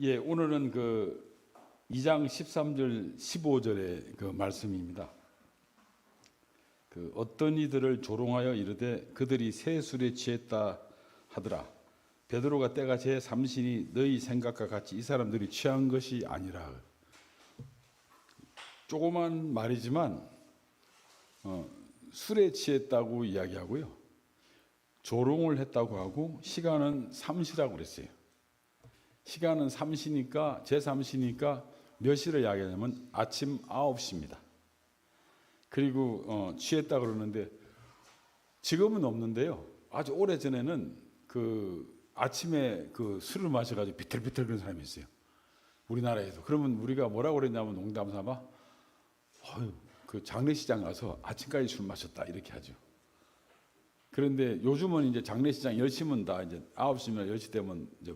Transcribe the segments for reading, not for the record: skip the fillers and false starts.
예, 오늘은 그 2장 13절 15절의 그 말씀입니다. 그 어떤 이들을 조롱하여 이르되 그들이 새 술에 취했다 하더라. 베드로가 때가 제 삼신이 너희 생각과 같이 이 사람들이 취한 것이 아니라. 조그만 말이지만 술에 취했다고 이야기하고요, 조롱을 했다고 하고 시간은 삼시라고 그랬어요. 시간은 삼시니까 제3시니까 몇 시를 이야기하냐면 아침 9시입니다. 그리고 취했다 그러는데 지금은 없는데요, 아주 오래전에는 그 아침에 그 술을 마셔가지고 비틀비틀 그런 사람이 있어요, 우리나라에도. 그러면 우리가 뭐라고 그랬냐면 농담 삼아 그 장례식장 가서 아침까지 술 마셨다 이렇게 하죠. 그런데 요즘은 이제 장례식장 10시면 다 이제 9시면 10시 되면 이제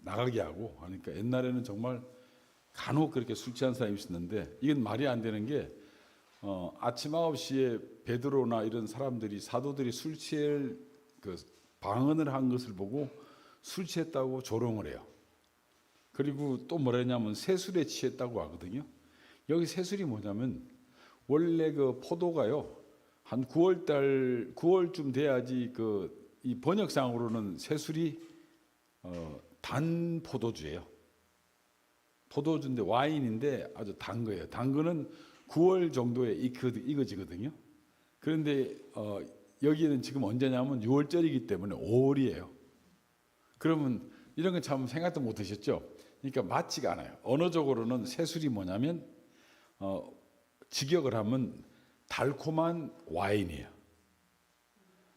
나가게 하고 하니까, 옛날에는 정말 간혹 그렇게 술 취한 사람이 있었는데 이건 말이 안 되는 게 아침 9시에 베드로나 이런 사람들이, 사도들이 술 취할 그 방언을 한 것을 보고 술 취했다고 조롱을 해요. 그리고 또 뭐라 했냐면 새술에 취했다고 하거든요. 여기 새술이 뭐냐면 원래 그 포도가요 한 9월쯤 돼야지 이 번역상으로는 새술이 단 포도주예요. 포도주인데 와인인데 아주 단 거예요. 단 거는 9월 정도에 익어지거든요. 그런데 여기는 지금 언제냐면 6월절이기 때문에 5월이에요. 그러면 이런 건 참 생각도 못 하셨죠? 그러니까 맞지가 않아요. 언어적으로는 새술이 뭐냐면 직역을 하면 달콤한 와인이에요.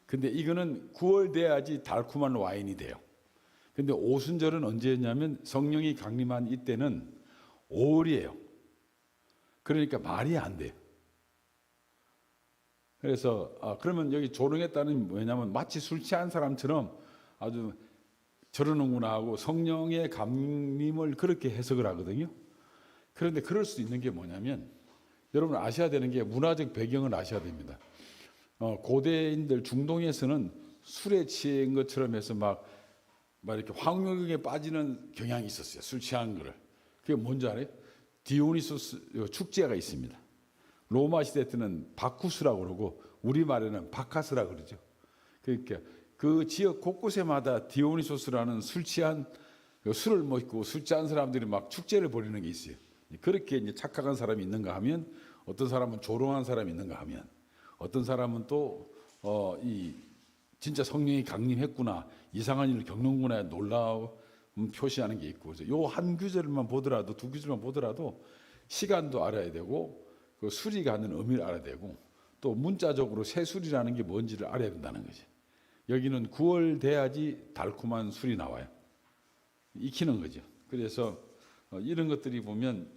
근데 이거는 9월 돼야지 달콤한 와인이 돼요. 근데 오순절은 언제였냐면 성령이 강림한 이때는 5월이에요. 그러니까 말이 안 돼요. 그래서 그러면 여기 조롱했다는 뭐냐면 마치 술 취한 사람처럼 아주 저러는구나 하고 성령의 강림을 그렇게 해석을 하거든요. 그런데 그럴 수 있는 게 뭐냐면, 여러분 아셔야 되는 게 문화적 배경을 아셔야 됩니다. 고대인들 중동에서는 술에 취한 것처럼 해서 막 이렇게 황홀경에 빠지는 경향이 있었어요, 술 취한 거를. 그게 뭔지 알아요? 디오니소스 축제가 있습니다. 로마 시대 때는 바쿠스라고 그러고 우리말에는 바카스라고 그러죠. 그러니까 그 지역 곳곳에마다 디오니소스라는 술 취한 술을 먹고 술 취한 사람들이 막 축제를 벌이는 게 있어요. 그렇게 이제 착각한 사람이 있는가 하면, 어떤 사람은 조롱한 사람이 있는가 하면, 어떤 사람은 또 진짜 성령이 강림했구나, 이상한 일을 겪는구나 놀라움 표시하는 게 있고, 요 한 구절만 보더라도, 두 구절만 보더라도 시간도 알아야 되고 그 술이 갖는 의미를 알아야 되고, 또 문자적으로 새술이라는 게 뭔지를 알아야 된다는 거지. 여기는 9월 돼야지 달콤한 술이 나와요. 익히는 거죠. 그래서 이런 것들이 보면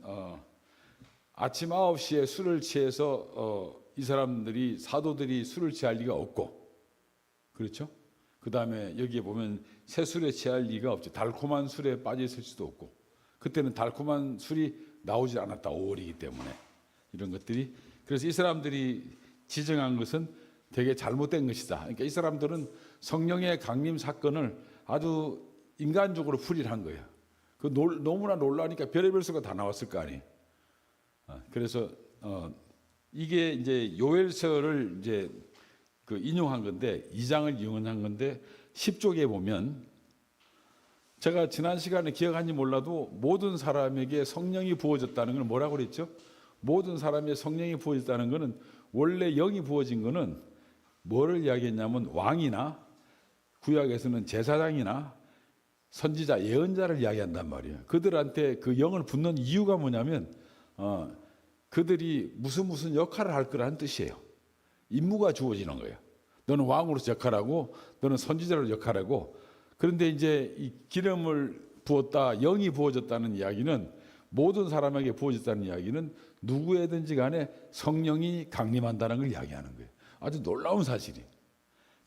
아침 9시에 술을 취해서 이 사람들이, 사도들이 술을 취할 리가 없고, 그렇죠? 그 다음에 여기에 보면 새술에 취할 리가 없죠. 달콤한 술에 빠져 있을 수도 없고, 그때는 달콤한 술이 나오지 않았다, 5월이기 때문에. 이런 것들이, 그래서 이 사람들이 지정한 것은 되게 잘못된 것이다. 그러니까 이 사람들은 성령의 강림 사건을 아주 인간적으로 풀이를 한 거예요. 너무나 놀라니까 별의별 수가 다 나왔을 거 아니에요. 그래서 이게 이제 요엘서를 이제 인용한 건데, 2장을 인용한 건데 10쪽에 보면, 제가 지난 시간에 기억하는지 몰라도 모든 사람에게 성령이 부어졌다는 걸 뭐라고 그랬죠? 모든 사람의 성령이 부어졌다는 것은, 원래 영이 부어진 것은 뭐를 이야기했냐면 왕이나 구약에서는 제사장이나 선지자, 예언자를 이야기한단 말이에요. 그들한테 그 영을 붓는 이유가 뭐냐면 그들이 무슨 역할을 할 거라는 뜻이에요. 임무가 주어지는 거예요. 너는 왕으로서 역할하고 너는 선지자로 역할하고. 그런데 이제 이 기름을 부었다, 영이 부어졌다는 이야기는, 모든 사람에게 부어졌다는 이야기는 누구에든지 간에 성령이 강림한다는 걸 이야기하는 거예요. 아주 놀라운 사실이에요.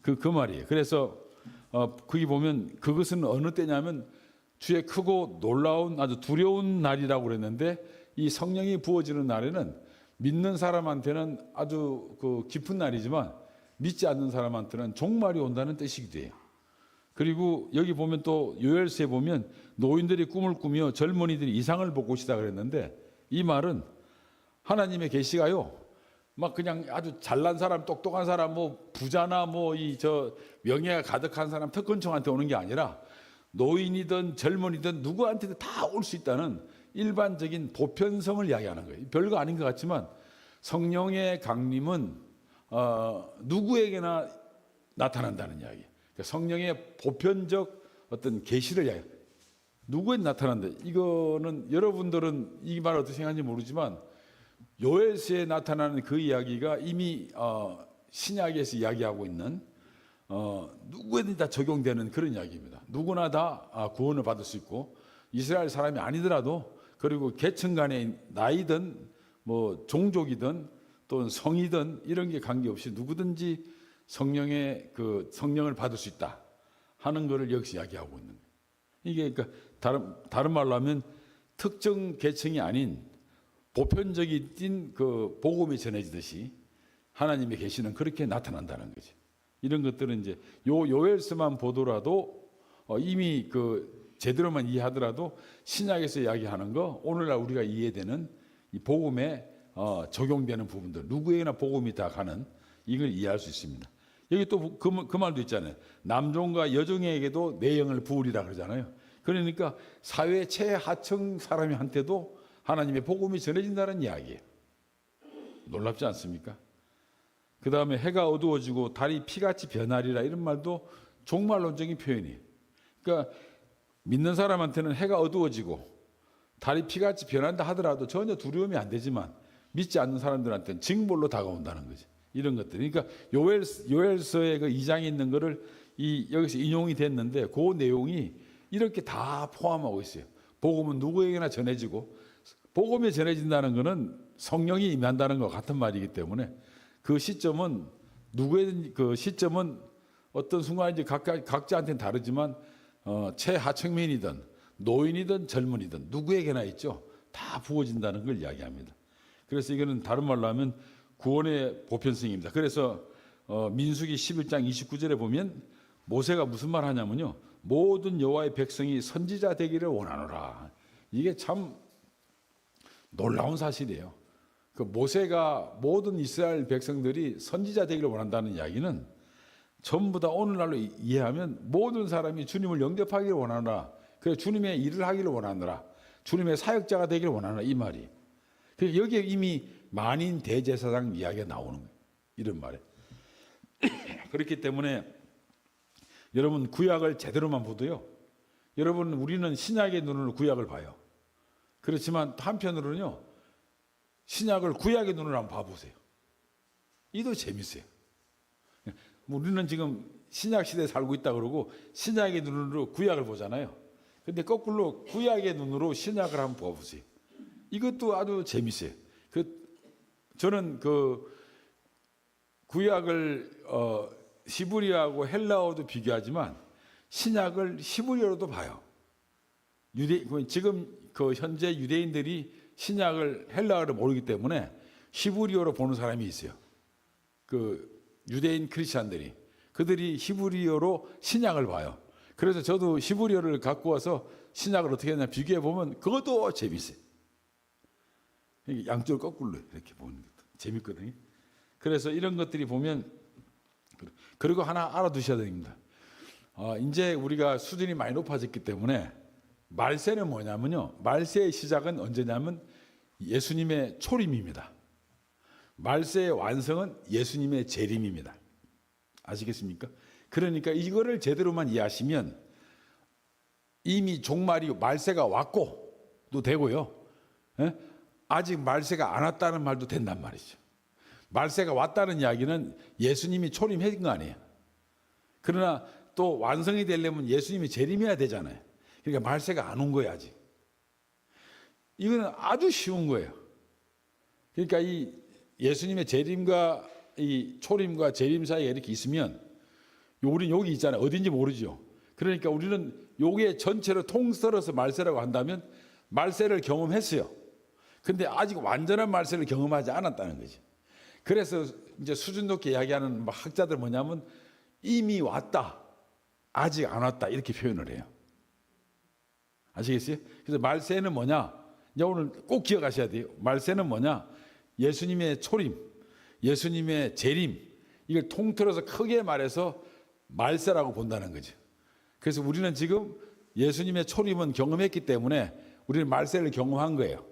그 말이에요. 그래서 거기 보면 그것은 어느 때냐면 주의 크고 놀라운 아주 두려운 날이라고 그랬는데, 이 성령이 부어지는 날에는 믿는 사람한테는 아주 깊은 날이지만 믿지 않는 사람한테는 종말이 온다는 뜻이기도 해요. 그리고 여기 보면 또 요엘서에 보면 노인들이 꿈을 꾸며 젊은이들이 이상을 볼 것이다 그랬는데, 이 말은 하나님의 계시가요, 막 그냥 아주 잘난 사람, 똑똑한 사람, 뭐 부자나 뭐 이 저 명예가 가득한 사람, 특권층한테 오는 게 아니라 노인이든 젊은이든 누구한테도 다 올 수 있다는 일반적인 보편성을 이야기하는 거예요. 별거 아닌 것 같지만 성령의 강림은 누구에게나 나타난다는 이야기. 그러니까 성령의 보편적 어떤 계시를 이야기. 누구에게 나타난다. 이거는 여러분들은 이 말 어떻게 생각하는지 모르지만 요엘서에 나타나는 그 이야기가 이미 신약에서 이야기하고 있는 누구에든 다 적용되는 그런 이야기입니다. 누구나 다 구원을 받을 수 있고, 이스라엘 사람이 아니더라도, 그리고 계층 간의 나이든 뭐 종족이든 또는 성이든 이런 게 관계없이 누구든지 성령을 받을 수 있다 하는 것을 여기서 이야기하고 있는 거예요. 이게 그러니까 다른 말로 하면 특정 계층이 아닌 보편적인 그 복음이 전해지듯이 하나님의 계시는 그렇게 나타난다는 거죠. 이런 것들은 이제 요엘서만 보더라도 이미 제대로만 이해하더라도 신약에서 이야기하는 거, 오늘날 우리가 이해되는 이 복음에 적용되는 부분들, 누구에게나 복음이 다 가는, 이걸 이해할 수 있습니다. 여기 또 그 말도 있잖아요. 남종과 여종에게도 내 영을 부으리라 그러잖아요. 그러니까 사회 최하층 사람한테도 하나님의 복음이 전해진다는 이야기예요. 놀랍지 않습니까? 그 다음에 해가 어두워지고 달이 피같이 변하리라, 이런 말도 종말론적인 표현이에요. 그러니까 믿는 사람한테는 해가 어두워지고 달이 피같이 변한다 하더라도 전혀 두려움이 안 되지만, 믿지 않는 사람들한테는 징벌로 다가온다는 거죠. 이런 것들. 그러니까 요엘서의 그 2장에 있는 거를 여기서 인용이 됐는데, 그 내용이 이렇게 다 포함하고 있어요. 복음은 누구에게나 전해지고, 복음이 전해진다는 것은 성령이 임한다는 것 같은 말이기 때문에, 그 시점은 어떤 순간인지 각자한테는 다르지만 최하층민이든 노인이든 젊은이든 누구에게나 있죠. 다 부어진다는 걸 이야기합니다. 그래서 이거는 다른 말로 하면 구원의 보편성입니다. 그래서 민수기 11장 29절에 보면 모세가 무슨 말 하냐면요, 모든 여호와의 백성이 선지자 되기를 원하노라. 이게 참 놀라운 사실이에요. 그 모세가 모든 이스라엘 백성들이 선지자 되기를 원한다는 이야기는 전부 다 오늘날로 이해하면 모든 사람이 주님을 영접하기를 원하노라, 그래서 주님의 일을 하기를 원하노라, 주님의 사역자가 되기를 원하노라, 이 말이. 여기에 이미 만인 대제사장 이야기가 나오는 거예요. 이런 말에. 그렇기 때문에 여러분, 구약을 제대로만 보도요, 여러분, 우리는 신약의 눈으로 구약을 봐요. 그렇지만 한편으로는요, 신약을 구약의 눈으로 한번 봐보세요. 이도 재밌어요. 우리는 지금 신약 시대에 살고 있다 그러고 신약의 눈으로 구약을 보잖아요. 근데 거꾸로 구약의 눈으로 신약을 한번 봐보세요. 이것도 아주 재밌어요. 저는 구약을 히브리어하고 헬라어도 비교하지만 신약을 히브리어로도 봐요. 지금 현재 유대인들이 신약을 헬라어를 모르기 때문에 히브리어로 보는 사람이 있어요. 유대인 크리스찬들이, 그들이 히브리어로 신약을 봐요. 그래서 저도 히브리어를 갖고 와서 신약을 어떻게 하냐 비교해 보면 그것도 재밌어요. 양쪽을 거꾸로 이렇게 보는 것도 재밌거든요. 그래서 이런 것들이 보면, 그리고 하나 알아두셔야 됩니다. 이제 우리가 수준이 많이 높아졌기 때문에 말세는 뭐냐면요, 말세의 시작은 언제냐면 예수님의 초림입니다. 말세의 완성은 예수님의 재림입니다. 아시겠습니까? 그러니까 이거를 제대로만 이해하시면 이미 종말이, 말세가 왔고도 되고요, 아직 말세가 안 왔다는 말도 된단 말이죠. 말세가 왔다는 이야기는 예수님이 초림한 거 아니에요. 그러나 또 완성이 되려면 예수님이 재림해야 되잖아요. 그러니까 말세가 안 온 거예요, 아직. 이거는 아주 쉬운 거예요. 그러니까 이 예수님의 재림과 이 초림과 재림 사이에 이렇게 있으면, 우리는 여기 있잖아요. 어딘지 모르죠. 그러니까 우리는 요게 전체를 통틀어서 말세라고 한다면 말세를 경험했어요. 근데 아직 완전한 말세를 경험하지 않았다는 거죠. 그래서 이제 수준 높게 이야기하는 학자들 뭐냐면 이미 왔다, 아직 안 왔다 이렇게 표현을 해요. 아시겠어요? 그래서 말세는 뭐냐? 이제 오늘 꼭 기억하셔야 돼요. 말세는 뭐냐? 예수님의 초림, 예수님의 재림, 이걸 통틀어서 크게 말해서 말세라고 본다는 거죠. 그래서 우리는 지금 예수님의 초림은 경험했기 때문에 우리는 말세를 경험한 거예요.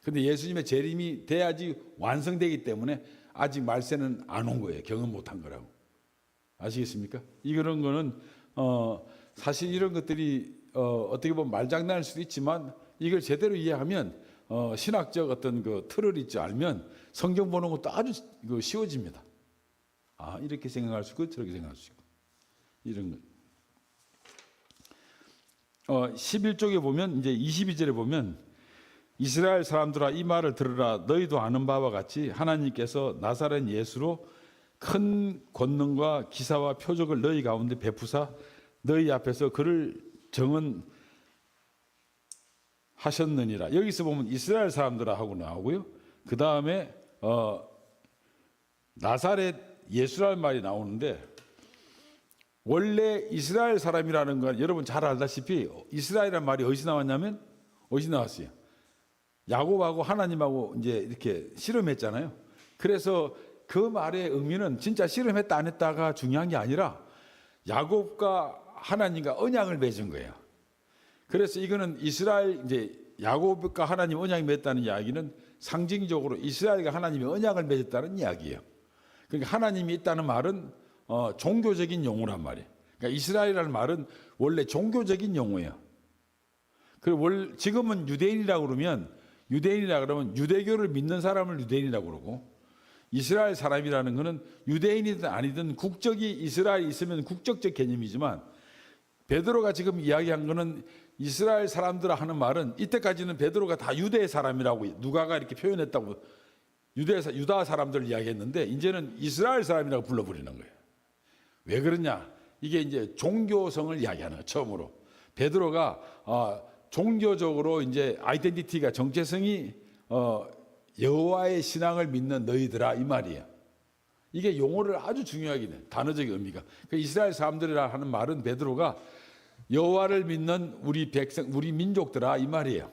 근데 예수님의 재림이 돼야지 완성되기 때문에 아직 말세는 안 온 거예요. 경험 못한 거라고. 아시겠습니까? 이런 거는 사실 이런 것들이 어떻게 보면 말장난일 수도 있지만 이걸 제대로 이해하면 신학적 어떤 그 틀을 있지 알면 성경 보는 것도 아주 쉬워집니다. 아, 이렇게 생각할 수 있고 저렇게 생각할 수 있고 이런 거. 11쪽에 보면 이제 22절에 보면 이스라엘 사람들아 이 말을 들으라 너희도 아는 바와 같이 하나님께서 나사렛 예수로 큰 권능과 기사와 표적을 너희 가운데 베푸사 너희 앞에서 그를 정언하셨느니라. 여기서 보면 이스라엘 사람들아 하고 나오고요. 그 다음에 나사렛 예수라는 말이 나오는데 원래 이스라엘 사람이라는 건 여러분 잘 알다시피 이스라엘이라는 말이 어디서 나왔냐면 어디서 나왔어요? 야곱하고 하나님하고 이제 이렇게 씨름했잖아요. 그래서 그 말의 의미는 진짜 씨름했다 안 했다가 중요한 게 아니라 야곱과 하나님과 언약을 맺은 거예요. 그래서 이거는 이스라엘 이제 야곱과 하나님 언약이 맺었다는 이야기는 상징적으로 이스라엘과 하나님이 언약을 맺었다는 이야기예요. 그러니까 하나님이 있다는 말은 종교적인 용어란 말이에요. 그러니까 이스라엘이라는 말은 원래 종교적인 용어예요. 그리고 지금은 유대인이라고 그러면 유대교를 믿는 사람을 유대인이라고 그러고 이스라엘 사람이라는 것은 유대인이든 아니든 국적이 이스라엘에 있으면 국적적 개념이지만 베드로가 지금 이야기한 것은 이스라엘 사람들아 하는 말은 이때까지는 베드로가 다 유대 사람이라고 누가가 이렇게 표현했다고 유다 사람들을 이야기했는데 이제는 이스라엘 사람이라고 불러버리는 거예요. 왜 그러냐? 이게 이제 종교성을 이야기하는 거예요. 처음으로 베드로가 종교적으로 이제 아이덴티티가 정체성이 여호와의 신앙을 믿는 너희들아 이 말이에요. 이게 용어를 아주 중요하게 돼. 단어적인 의미가. 그 이스라엘 사람들이라 하는 말은 베드로가 여호와를 믿는 우리 백성, 우리 민족들아 이 말이에요.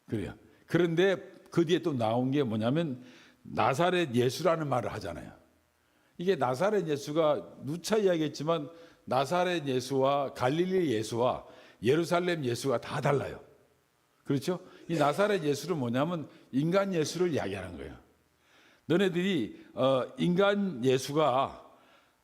그래요. 그런데 그 뒤에 또 나온 게 뭐냐면 나사렛 예수라는 말을 하잖아요. 이게 나사렛 예수가 누차 이야기했지만 나사렛 예수와 갈릴리 예수와 예루살렘 예수가 다 달라요. 그렇죠? 이 나사렛 예수는 뭐냐면 인간 예수를 이야기하는 거예요. 너네들이 인간 예수가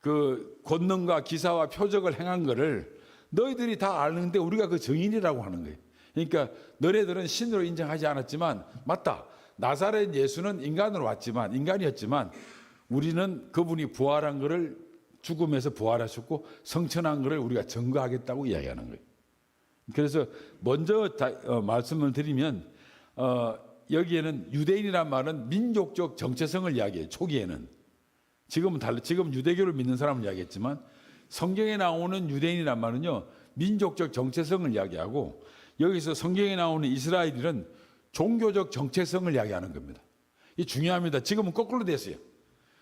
그 권능과 기사와 표적을 행한 거를 너희들이 다 아는데 우리가 그 증인이라고 하는 거예요. 그러니까 너네들은 신으로 인정하지 않았지만 맞다. 나사렛 예수는 인간이었지만 우리는 그분이 부활한 거를 죽음에서 부활하셨고 성천한 거를 우리가 증거하겠다고 이야기하는 거예요. 그래서 먼저 말씀을 드리면 여기에는 유대인이란 말은 민족적 정체성을 이야기해요. 초기에는 지금은 지금 유대교를 믿는 사람을 이야기했지만 성경에 나오는 유대인이란 말은요 민족적 정체성을 이야기하고 여기서 성경에 나오는 이스라엘은 종교적 정체성을 이야기하는 겁니다. 이 중요합니다. 지금은 거꾸로 됐어요.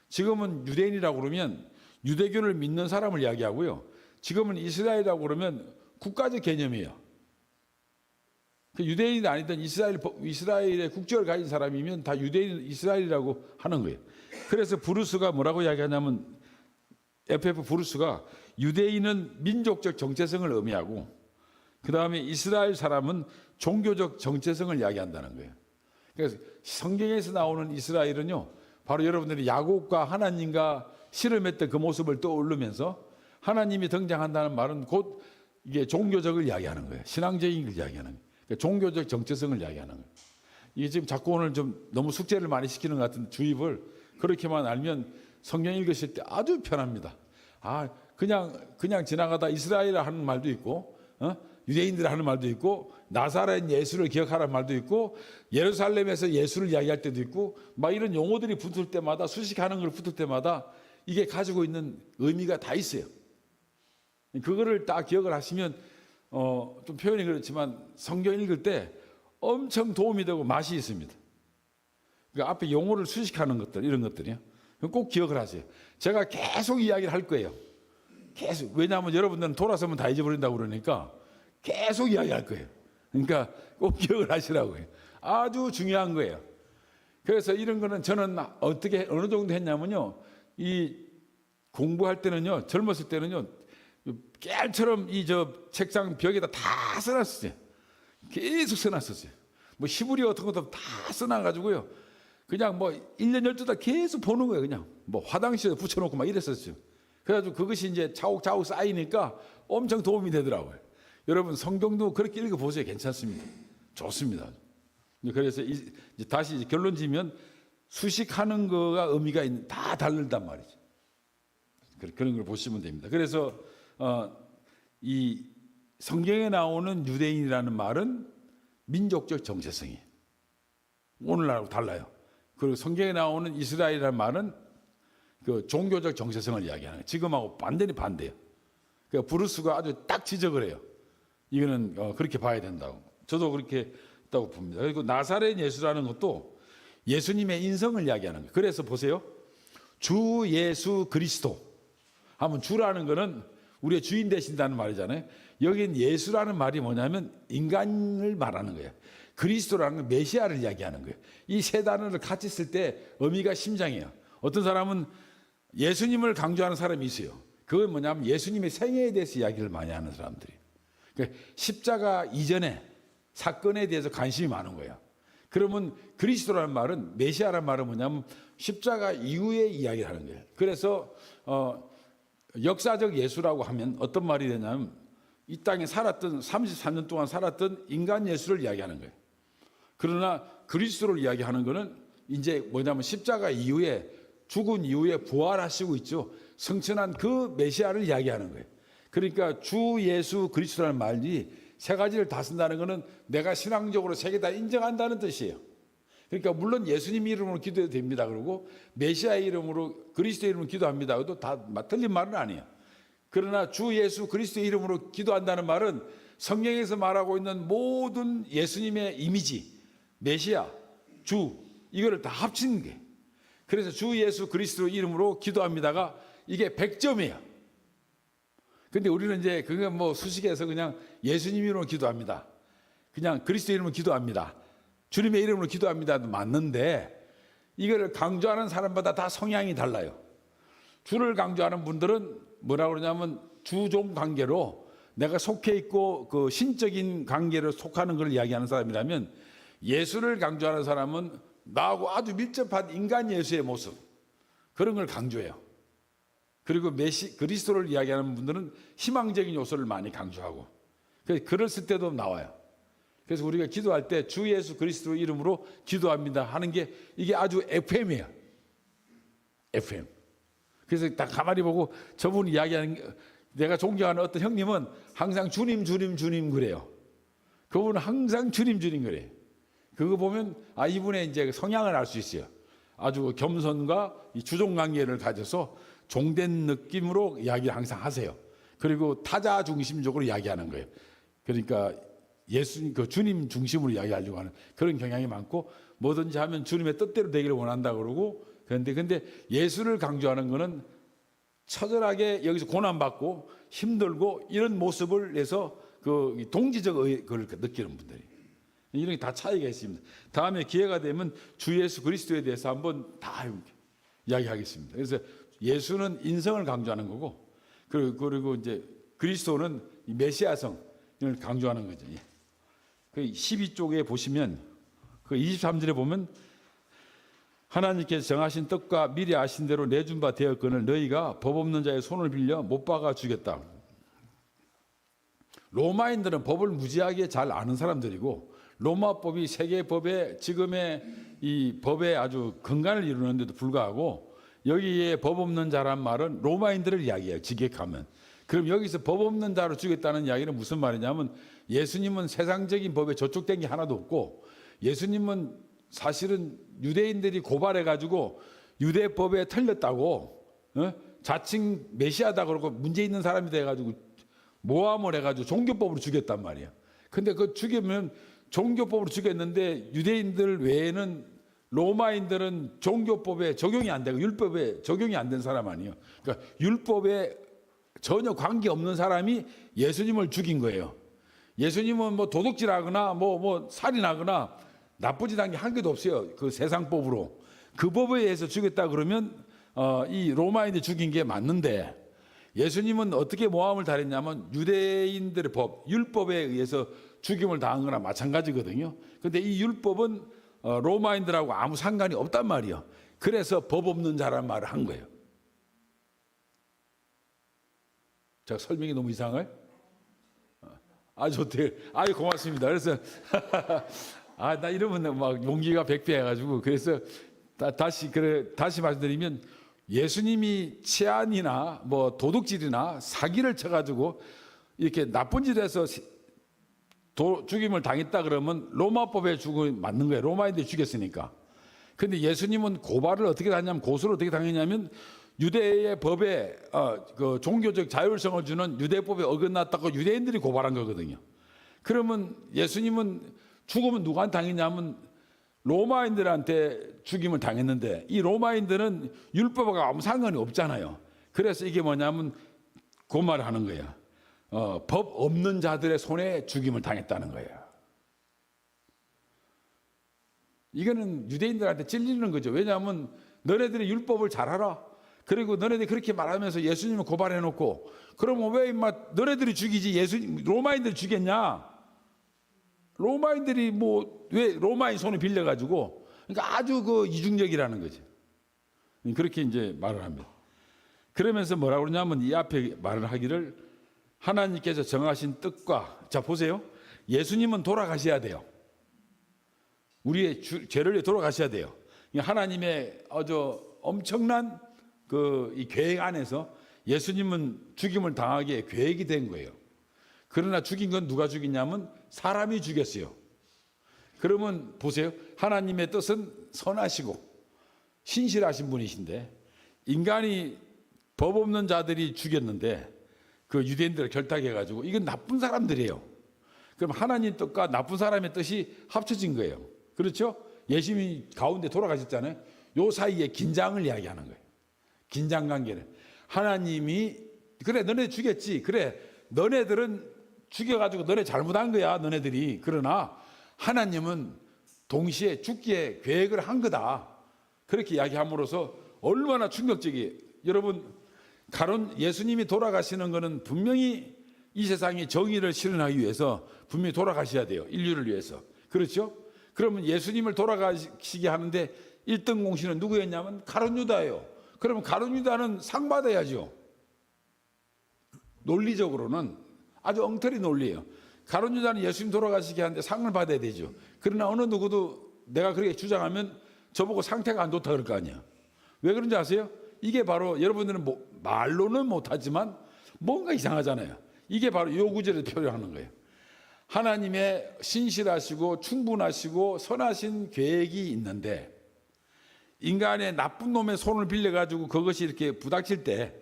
지금은 유대인이라고 그러면 유대교를 믿는 사람을 이야기하고요. 지금은 이스라엘이라고 그러면 국가적 개념이에요. 유대인이 아니든 이스라엘의 국적을 가진 사람이면 다 유대인 이스라엘이라고 하는 거예요. 그래서 브루스가 뭐라고 이야기하냐면 FF 브루스가 유대인은 민족적 정체성을 의미하고 그 다음에 이스라엘 사람은 종교적 정체성을 이야기한다는 거예요. 그래서 성경에서 나오는 이스라엘은요 바로 여러분들이 야곱과 하나님과 씨름했던 그 모습을 떠올리면서 하나님이 등장한다는 말은 곧 이게 종교적을 이야기하는 거예요. 신앙적인 걸 이야기하는 거예요. 그러니까 종교적 정체성을 이야기하는 거예요. 이게 지금 자꾸 오늘 좀 너무 숙제를 많이 시키는 것 같은 주입을 그렇게만 알면 성경 읽으실 때 아주 편합니다. 그냥 지나가다 이스라엘 하는 말도 있고 유대인들 하는 말도 있고 나사렛 예수를 기억하라는 말도 있고 예루살렘에서 예수를 이야기할 때도 있고 막 이런 용어들이 붙을 때마다 수식하는 걸 붙을 때마다 이게 가지고 있는 의미가 다 있어요. 그거를 딱 기억을 하시면 좀 표현이 그렇지만 성경 읽을 때 엄청 도움이 되고 맛이 있습니다. 그러니까 앞에 용어를 수식하는 것들 이런 것들이요. 꼭 기억을 하세요. 제가 계속 이야기를 할 거예요. 계속, 왜냐하면 여러분들은 돌아서면 다 잊어버린다고 그러니까 계속 이야기할 거예요. 그러니까 꼭 기억을 하시라고요. 아주 중요한 거예요. 그래서 이런 거는 저는 어떻게 어느 정도 했냐면요, 이 공부할 때는요, 젊었을 때는요, 깨알처럼 이 저 책상 벽에다 다 써놨었어요. 계속 써놨었어요. 뭐 시부리 같은 것도 다 써놔가지고요, 그냥 뭐 1년 12달 계속 보는 거예요. 그냥 뭐 화장실에 붙여놓고 막 이랬었어요. 그래가지고 그것이 이제 차곡차곡 쌓이니까 엄청 도움이 되더라고요. 여러분 성경도 그렇게 읽어보세요. 괜찮습니다. 좋습니다. 그래서 이제 다시 결론 지면 수식하는 거가 의미가 있는, 다 다르단 말이죠. 그런 걸 보시면 됩니다. 그래서 이 성경에 나오는 유대인이라는 말은 민족적 정체성이에요. 오늘날하고 달라요. 그리고 성경에 나오는 이스라엘이라는 말은 그 종교적 정체성을 이야기하는 거예요. 지금하고 완전히 반대예요. 그러니까 브루스가 아주 딱 지적을 해요. 이거는 그렇게 봐야 된다고. 저도 그렇게 있다고 봅니다. 그리고 나사렛 예수라는 것도 예수님의 인성을 이야기하는 거예요. 그래서 보세요. 주 예수 그리스도 하면, 주라는 거는 우리의 주인 되신다는 말이잖아요. 여긴 예수라는 말이 뭐냐면 인간을 말하는 거예요. 그리스도라는 건 메시아를 이야기하는 거예요. 이 세 단어를 같이 쓸 때 의미가 심장해요. 어떤 사람은 예수님을 강조하는 사람이 있어요. 그건 뭐냐면 예수님의 생애에 대해서 이야기를 많이 하는 사람들이에요. 그러니까 십자가 이전에 사건에 대해서 관심이 많은 거예요. 그러면 그리스도라는 말은, 메시아라는 말은 뭐냐면 십자가 이후에 이야기를 하는 거예요. 그래서 역사적 예수라고 하면 어떤 말이 되냐면 이 땅에 살았던 33년 동안 살았던 인간 예수를 이야기하는 거예요. 그러나 그리스도를 이야기하는 거는 이제 뭐냐면 십자가 이후에, 죽은 이후에 부활하시고 있죠. 성천한 그 메시아를 이야기하는 거예요. 그러니까 주 예수 그리스도라는 말이 세 가지를 다 쓴다는 것은 내가 신앙적으로 세 개 다 인정한다는 뜻이에요. 그러니까 물론 예수님 이름으로 기도해도 됩니다. 그러고 메시아의 이름으로, 그리스도의 이름으로 기도합니다. 그것도 다 틀린 말은 아니에요. 그러나 주 예수 그리스도의 이름으로 기도한다는 말은 성경에서 말하고 있는 모든 예수님의 이미지, 메시아, 주, 이거를 다 합친 게. 그래서 주 예수 그리스도 이름으로 기도합니다가 이게 100점이에요. 근데 우리는 이제 그거 뭐 수식해서 그냥 예수님 이름으로 기도합니다, 그냥 그리스도 이름으로 기도합니다, 주님의 이름으로 기도합니다도 맞는데, 이거를 강조하는 사람마다 다 성향이 달라요. 주를 강조하는 분들은 뭐라고 그러냐면 주종 관계로 내가 속해 있고 그 신적인 관계를 속하는 걸 이야기하는 사람이라면, 예수를 강조하는 사람은 나하고 아주 밀접한 인간 예수의 모습, 그런 걸 강조해요. 그리고 그리스도를 이야기하는 분들은 희망적인 요소를 많이 강조하고, 글을 쓸 때도 나와요. 그래서 우리가 기도할 때 주 예수 그리스도 이름으로 기도합니다 하는 게 이게 아주 FM이에요. FM. 그래서 딱 가만히 보고 저분 이야기하는 게, 내가 존경하는 어떤 형님은 항상 주님 주님 주님 그래요. 그분은 항상 주님 주님 그래요. 그거 보면 이분의 이제 성향을 알 수 있어요. 아주 겸손과 이 주종 관계를 가져서 종된 느낌으로 이야기를 항상 하세요. 그리고 타자 중심적으로 이야기하는 거예요. 그러니까 예수님, 그 주님 중심으로 이야기하려고 하는 그런 경향이 많고, 뭐든지 하면 주님의 뜻대로 되기를 원한다 그러고, 근데 예수를 강조하는 거는 처절하게 여기서 고난받고 힘들고 이런 모습을 내서 그 동지적 그걸 느끼는 분들이, 이런 게 다 차이가 있습니다. 다음에 기회가 되면 주 예수 그리스도에 대해서 한번 다 이야기하겠습니다. 그래서 예수는 인성을 강조하는 거고, 그리고 이제 그리스도는 메시아성을 강조하는 거죠. 그 12쪽에 보시면 그 23절에 보면, 하나님께서 정하신 뜻과 미리 아신 대로 내준 바 되었거늘 너희가 법 없는 자의 손을 빌려 못 박아 주겠다. 로마인들은 법을 무지하게 잘 아는 사람들이고, 로마법이 세계법의 지금의 이 법에 아주 근간을 이루는데도 불구하고 여기에 법 없는 자란 말은 로마인들을 이야기해요. 직역하면. 그럼 여기서 법 없는 자로 주겠다는 이야기는 무슨 말이냐면, 예수님은 세상적인 법에 저촉된 게 하나도 없고, 예수님은 사실은 유대인들이 고발해가지고 유대법에 틀렸다고, 자칭 메시아다 그러고 문제 있는 사람이 돼가지고 모함을 해가지고 종교법으로 죽였단 말이야. 근데 그 죽이면 종교법으로 죽였는데 유대인들 외에는, 로마인들은 종교법에 적용이 안 되고 율법에 적용이 안 된 사람 아니에요. 그러니까 율법에 전혀 관계 없는 사람이 예수님을 죽인 거예요. 예수님은 뭐 도둑질하거나 뭐 살인하거나 나쁜 짓 한 게 한 개도 없어요. 그 세상법으로. 그 법에 의해서 죽였다 그러면 이 로마인들 죽인 게 맞는데, 예수님은 어떻게 모함을 당했냐면 유대인들의 법, 율법에 의해서 죽임을 당한 거나 마찬가지거든요. 근데 이 율법은 로마인들하고 아무 상관이 없단 말이에요. 그래서 법 없는 자란 말을 한 거예요. 제가 설명이 너무 이상해요? 좋대요. 고맙습니다. 그래서 나 이러면 막 용기가 백배해가지고, 그래서 다시 말씀드리면, 예수님이 치안이나 뭐 도둑질이나 사기를 쳐가지고 이렇게 나쁜 짓에서 죽임을 당했다 그러면 로마법에 죽음이 맞는 거예요. 로마인들이 죽였으니까. 근데 예수님은 고발을 어떻게 당했냐면, 고소를 어떻게 당했냐면, 유대의 법에 그 종교적 자율성을 주는 유대법에 어긋났다고 유대인들이 고발한 거거든요. 그러면 예수님은 죽음은 누구한테 당했냐면 로마인들한테 죽임을 당했는데, 이 로마인들은 율법하고 아무 상관이 없잖아요. 그래서 이게 뭐냐면 그 말을 하는 거예요. 법 없는 자들의 손에 죽임을 당했다는 거예요. 이거는 유대인들한테 찔리는 거죠. 왜냐하면 너네들이 율법을 잘 알아. 그리고 너네들이 그렇게 말하면서 예수님을 고발해놓고, 그러면 왜 임마 너네들이 죽이지 예수님 로마인들 죽였냐? 로마인들이 왜 로마인 손을 빌려가지고, 그러니까 아주 그 이중적이라는 거지. 그렇게 이제 말을 합니다. 그러면서 뭐라고 그러냐면, 이 앞에 말을 하기를, 하나님께서 정하신 뜻과, 자 보세요. 예수님은 돌아가셔야 돼요. 우리의 죄를 위해 돌아가셔야 돼요. 하나님의 아주 엄청난 이 계획 안에서 예수님은 죽임을 당하게 계획이 된 거예요. 그러나 죽인 건 누가 죽이냐면 사람이 죽였어요. 그러면 보세요. 하나님의 뜻은 선하시고 신실하신 분이신데, 인간이 법 없는 자들이 죽였는데 그 유대인들을 결탁해가지고 이건 나쁜 사람들이에요. 그럼 하나님 뜻과 나쁜 사람의 뜻이 합쳐진 거예요. 그렇죠? 예수님이 가운데 돌아가셨잖아요. 요 사이에 긴장을 이야기하는 거예요. 긴장 관계는. 하나님이 그래 너네 죽였지. 그래 너네들은 죽여가지고 너네 잘못한 거야 너네들이. 그러나 하나님은 동시에 죽기에 계획을 한 거다. 그렇게 이야기함으로써 얼마나 충격적이에요. 여러분, 예수님이 돌아가시는 것은 분명히 이 세상에 정의를 실현하기 위해서 분명히 돌아가셔야 돼요. 인류를 위해서. 그렇죠? 그러면 예수님을 돌아가시게 하는데 1등 공신은 누구였냐면 가룟 유다예요. 그러면 가룟 유다는 상 받아야죠. 논리적으로는 아주 엉터리 논리예요. 가룟 유다는 예수님 돌아가시게 하는데 상을 받아야 되죠. 그러나 어느 누구도 내가 그렇게 주장하면 저보고 상태가 안 좋다 그럴 거 아니야. 왜 그런지 아세요? 이게 바로 여러분들은 말로는 못하지만 뭔가 이상하잖아요. 이게 바로 이 구절에 표현하는 거예요. 하나님의 신실하시고 충분하시고 선하신 계획이 있는데, 인간의 나쁜 놈의 손을 빌려가지고 그것이 이렇게 부닥칠 때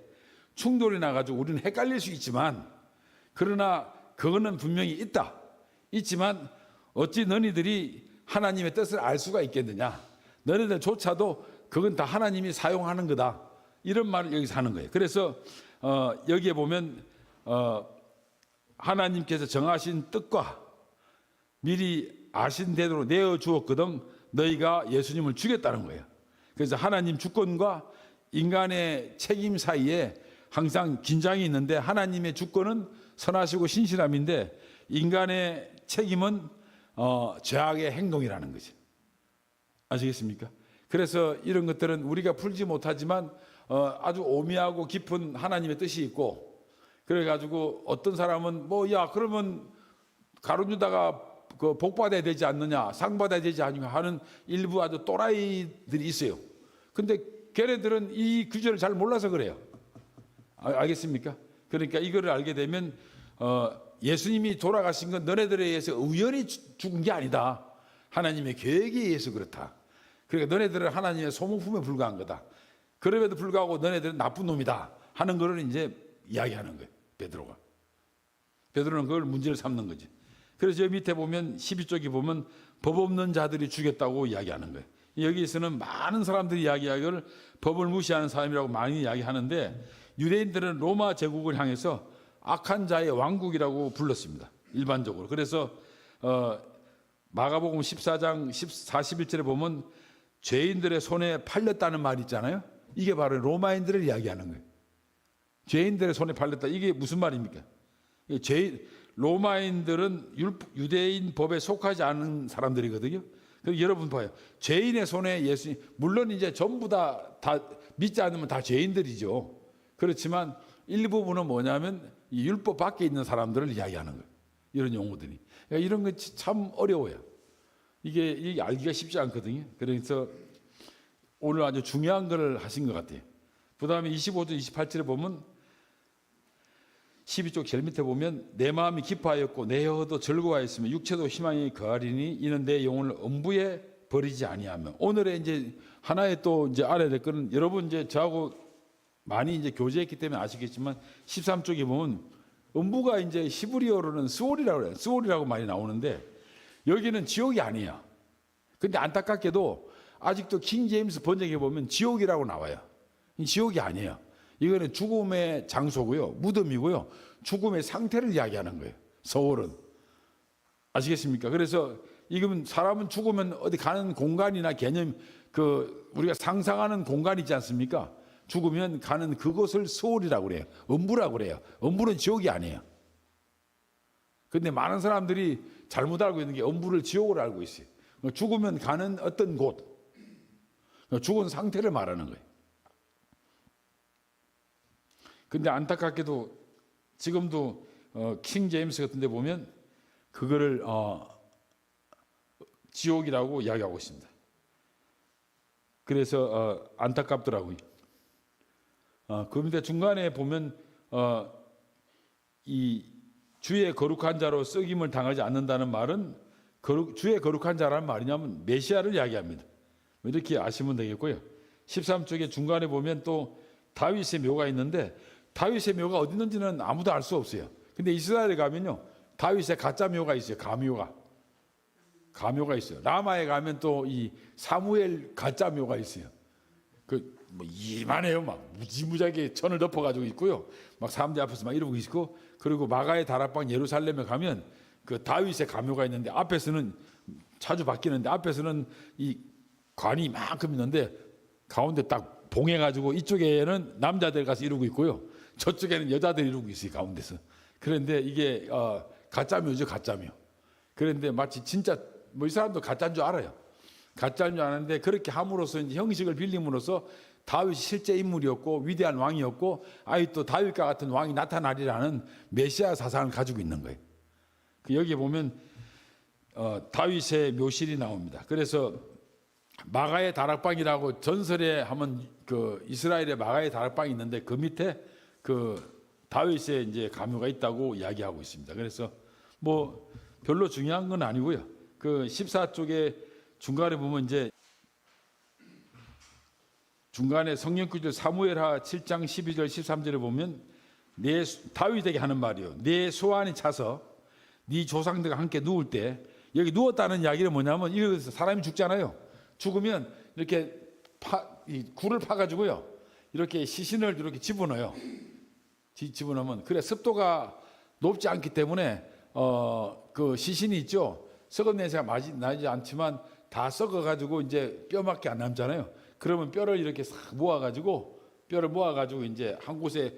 충돌이 나가지고 우리는 헷갈릴 수 있지만, 그러나 그거는 분명히 있지만 어찌 너희들이 하나님의 뜻을 알 수가 있겠느냐? 너희들조차도 그건 다 하나님이 사용하는 거다. 이런 말을 여기서 하는 거예요. 그래서 여기에 보면 하나님께서 정하신 뜻과 미리 아신 대로 내어 주었거든 너희가 예수님을 죽였다는 거예요. 그래서 하나님 주권과 인간의 책임 사이에 항상 긴장이 있는데, 하나님의 주권은 선하시고 신실함인데 인간의 책임은 죄악의 행동이라는 거죠. 아시겠습니까? 그래서 이런 것들은 우리가 풀지 못하지만 아주 오묘하고 깊은 하나님의 뜻이 있고, 그래가지고 어떤 사람은 그러면 가룟 유다가 그 복 받아야 되지 않느냐, 상 받아야 되지 않느냐 하는 일부 아주 또라이들이 있어요. 근데 걔네들은 이 규절을 잘 몰라서 그래요. 알겠습니까? 그러니까 이거를 알게 되면 예수님이 돌아가신 건 너네들에 의해서 우연히 죽은 게 아니다. 하나님의 계획에 의해서 그렇다. 그러니까 너네들은 하나님의 소모품에 불과한 거다. 그럼에도 불구하고 너네들은 나쁜 놈이다 하는 거를 이제 이야기하는 거예요. 베드로는 그걸 문제를 삼는 거지. 그래서 여기 밑에 보면 12쪽에 보면 법 없는 자들이 죽였다고 이야기하는 거예요. 여기에서는 많은 사람들이 이야기하기를 법을 무시하는 사람이라고 많이 이야기하는데, 유대인들은 로마 제국을 향해서 악한 자의 왕국이라고 불렀습니다. 일반적으로. 그래서 마가복음 14장 41절에 보면 죄인들의 손에 팔렸다는 말이 있잖아요. 이게 바로 로마인들을 이야기하는 거예요. 죄인들의 손에 팔렸다. 이게 무슨 말입니까? 로마인들은 유대인 법에 속하지 않은 사람들이거든요. 그래서 여러분 봐요. 죄인의 손에 예수님, 물론 이제 전부 다 믿지 않으면 다 죄인들이죠. 그렇지만 일부분은 뭐냐면 이 율법 밖에 있는 사람들을 이야기하는 거예요. 이런 용어들이. 그러니까 이런 건 참 어려워요. 이게 알기가 쉽지 않거든요. 그래서 오늘 아주 중요한 걸 하신 것 같아요. 그 다음에 25절 28절에 보면 12쪽 제일 밑에 보면 내 마음이 기뻐하였고 내 혀도 즐거워하였으며 육체도 희망이 거하리니 이는 내 영혼을 음부에 버리지 아니하며. 오늘의 이제 하나의 또 이제 알아야 될 거는 여러분 이제 저하고 많이 이제 교제했기 때문에 아시겠지만 13쪽에 보면 음부가 이제 히브리어로는 스올이라고 그래요. 스올이라고 많이 나오는데 여기는 지옥이 아니에요. 근데 안타깝게도 아직도 킹 제임스 번역에 보면 지옥이라고 나와요. 지옥이 아니에요. 이거는 죽음의 장소고요. 무덤이고요. 죽음의 상태를 이야기하는 거예요. 서울은. 아시겠습니까? 그래서 이건 사람은 죽으면 어디 가는 공간이나 개념, 우리가 상상하는 공간 있지 않습니까? 죽으면 가는 그곳을 서울이라고 그래요. 음부라고 그래요. 음부는 지옥이 아니에요. 근데 많은 사람들이 잘못 알고 있는 게 음부를 지옥으로 알고 있어요. 죽으면 가는 어떤 곳, 죽은 상태를 말하는 거예요. 근데 안타깝게도 지금도 킹 제임스 같은 데 보면 그거를 지옥이라고 이야기하고 있습니다. 그래서 안타깝더라고요. 그 밑에 중간에 보면 이 주의 거룩한 자로 쓰김을 당하지 않는다는 말은 주의 거룩한 자라는 말이냐면 메시아를 이야기합니다. 이렇게 아시면 되겠고요. 13쪽에 중간에 보면 또 다윗의 묘가 있는데 다윗의 묘가 어디 있는지는 아무도 알 수 없어요. 근데 이스라엘에 가면요, 다윗의 가짜 묘가 있어요. 가묘가 있어요. 라마에 가면 또 이 사무엘 가짜 묘가 있어요. 뭐 이만해요. 막 무지무지하게 천을 덮어가지고 있고요. 막 사람들 앞에서 막 이러고 있고, 그리고 마가의 다락방 예루살렘에 가면 그 다윗의 가묘가 있는데 앞에서는 자주 바뀌는데 앞에서는 이 관이 이만큼 있는데 가운데 딱 봉해가지고 이쪽에는 남자들 가서 이러고 있고요. 저쪽에는 여자들이 이러고 있어요. 가운데서. 그런데 이게 가짜묘죠. 가짜묘. 그런데 마치 진짜 뭐 이 사람도 가짜인 줄 알아요. 가짜인 줄 아는데 그렇게 함으로써 이제 형식을 빌림으로써 다윗이 실제 인물이었고 위대한 왕이었고 아이 또 다윗과 같은 왕이 나타나리라는 메시아 사상을 가지고 있는 거예요. 여기에 보면 다윗의 묘실이 나옵니다. 그래서 마가의 다락방이라고 전설에 하면 그 이스라엘의 마가의 다락방이 있는데 그 밑에 그 다윗의 이제 가묘가 있다고 이야기하고 있습니다. 그래서 뭐 별로 중요한 건 아니고요. 그 14쪽에 중간에 보면 이제 중간에 성령구절 사무엘하 7장 12절 13절에 보면 내 다윗에게 하는 말이요. 내 소환이 차서 네 조상들과 함께 누울 때, 여기 누웠다는 이야기는 뭐냐면 이거에서 사람이 죽잖아요. 죽으면 이렇게 이 굴을 파가지고요. 이렇게 시신을 이렇게 집어넣어요. 집어넣으면 그래 습도가 높지 않기 때문에 그 시신이 있죠. 썩은 냄새가 나지 않지만 다 썩어가지고 이제 뼈밖에 안 남잖아요. 그러면 뼈를 이렇게 싹 모아가지고 이제 한 곳에